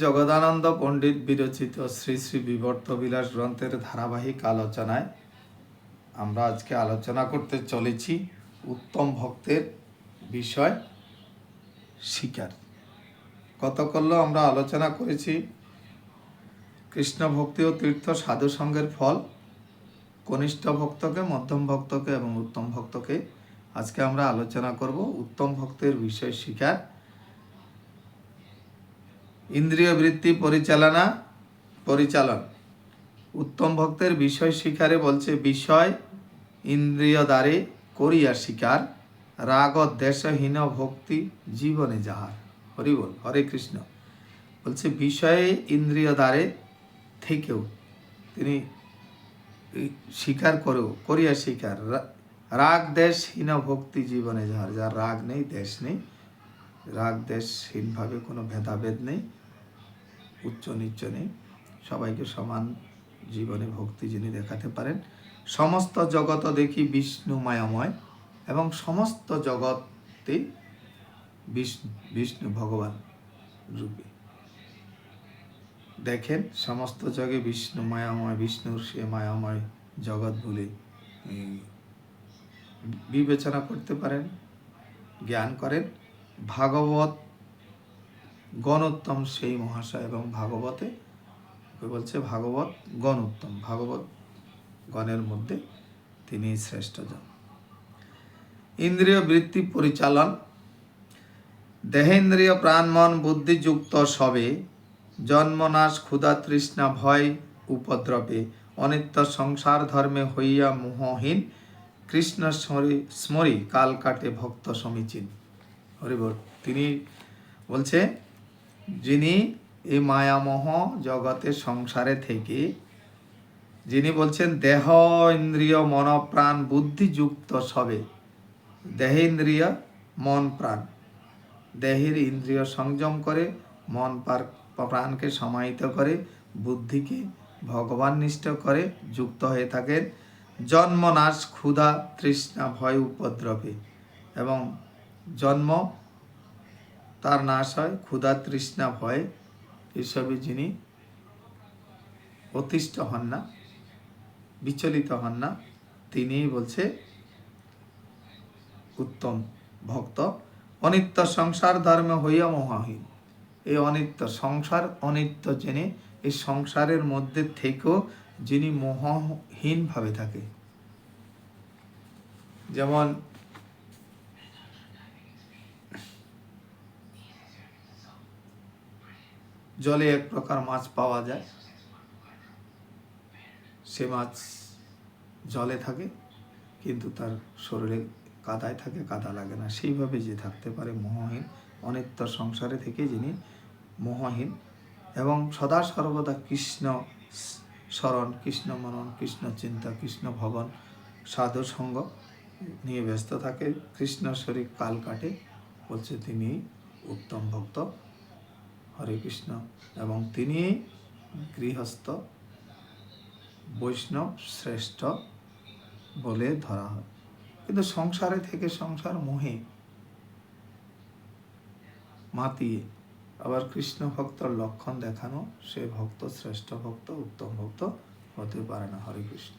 জগদানন্দ পণ্ডিত বিরচিত শ্রী শ্রী বিবর্ত বিলাস গ্রন্থের ধারাবাহিক আলোচনায় আমরা আজকে আলোচনা করতে চলেছি উত্তম ভক্তের বিষয় শিকার। গতকাল আমরা আলোচনা করেছি কৃষ্ণ ভক্তি ও তীর্থ সাধু সঙ্গের ফল, কনিষ্ঠ ভক্তকে, মধ্যম ভক্তকে এবং উত্তম ভক্তকে। আজকে আমরা আলোচনা করব উত্তম ভক্তের বিষয় শিকার। ইন্দ্রিয় বৃত্তি পরিচালন উত্তম ভক্তের বিষয় শিকারে বলছে, বিষয় ইন্দ্রিয় দ্বারে করিয়া শিকার, রাগ দেশহীন ভক্তি জীবনে যাহার। হরি বল, হরে কৃষ্ণ। বলছে বিষয়ে ইন্দ্রিয় দ্বারে থেকেও তিনি স্বীকার করিয়া শিকার, রাগ দেশহীন ভক্তি জীবনে যাহার। যার রাগ নেই, দেশ নেই, রাগ দেশহীনভাবে কোনো ভেদাভেদ নেই, উচ্চ নিচ্চ নেই, সবাইকে সমান জীবনে ভক্তি যিনি দেখাতে পারেন। সমস্ত জগৎ দেখি বিষ্ণু মায়াময়, এবং সমস্ত জগতে বিষ্ণু ভগবান রূপে দেখেন। সমস্ত জগে বিষ্ণু মায়াময়, বিষ্ণুর সে মায়াময় জগৎ বলে বিবেচনা করতে পারেন, জ্ঞান করেন। ভাগবত গণোত্তম সেই মহাশয়, এবং ভাগবতে বলছে ভাগবত গণোত্তম, ভাগবত গণের মধ্যে তিনি শ্রেষ্ঠজন। ইন্দ্রিয় বৃত্তি পরিচালন, দেহেন্দ্রিয় প্রাণ মন বুদ্ধিযুক্ত সবে, জন্মনাশ ক্ষুধা তৃষ্ণা ভয় উপদ্রবে, অনিত্য সংসার ধর্মে হইয়া মোহহীন, কৃষ্ণ স্মরি কাল কাটে ভক্ত সমীচীন। হরিবল। তিনি বলছে যিনি এই মায়ামোহ জগতে সংসারে থেকে, যিনি বলছেন দেহ ইন্দ্রিয় মন প্রাণ বুদ্ধিযুক্ত সবে, দেহেন্দ্রিয় মন প্রাণ, দেহের ইন্দ্রিয় সংযম করে, মন প্রাণকে সমাহিত করে, বুদ্ধিকে ভগবাননিষ্ঠ করে যুক্ত হয়ে থাকেন। জন্মনাশ ক্ষুধা তৃষ্ণা ভয় উপদ্রবে, এবং জন্ম তার নাশ হয়, ক্ষুধা তৃষ্ণা ভয় এসবে যিনি অতিষ্ঠ হন না, বিচলিত হন না, তিনিই বলছে উত্তম ভক্ত। অনিত্য সংসার ধর্মে হইয়া মোহহীন, এই অনিত্য সংসার অনিত্য জেনে এই সংসারের মধ্যে থেকেও যিনি মোহহীন ভাবে থাকে। যেমন জলে এক প্রকার মাছ পাওয়া যায়, সে মাছ জলে থাকে কিন্তু তার শরীরে কাদায় থাকে, কাদা লাগে না। সেইভাবে যে থাকতে পারে মোহহীন, অনিত্য সংসারে থেকে যিনি মোহহীন, এবং সদা সর্বদা কৃষ্ণ স্মরণ, কৃষ্ণ মনন, কৃষ্ণ চিন্তা, কৃষ্ণ ভগবান সাধু সঙ্গ নিয়ে ব্যস্ত থাকে, কৃষ্ণ শরীর কাল কাটে, বলছে তিনি উত্তম ভক্ত। হরে কৃষ্ণ। এবং তিনি গৃহস্থ বৈষ্ণব শ্রেষ্ঠ বলে ধরা হয়। কিন্তু সংসারে থেকে সংসার মোহে মাতিয়ে আবার কৃষ্ণ ভক্তর লক্ষণ দেখানো, সে ভক্ত শ্রেষ্ঠ ভক্ত, উত্তম ভক্ত হতে পারে না। হরে কৃষ্ণ।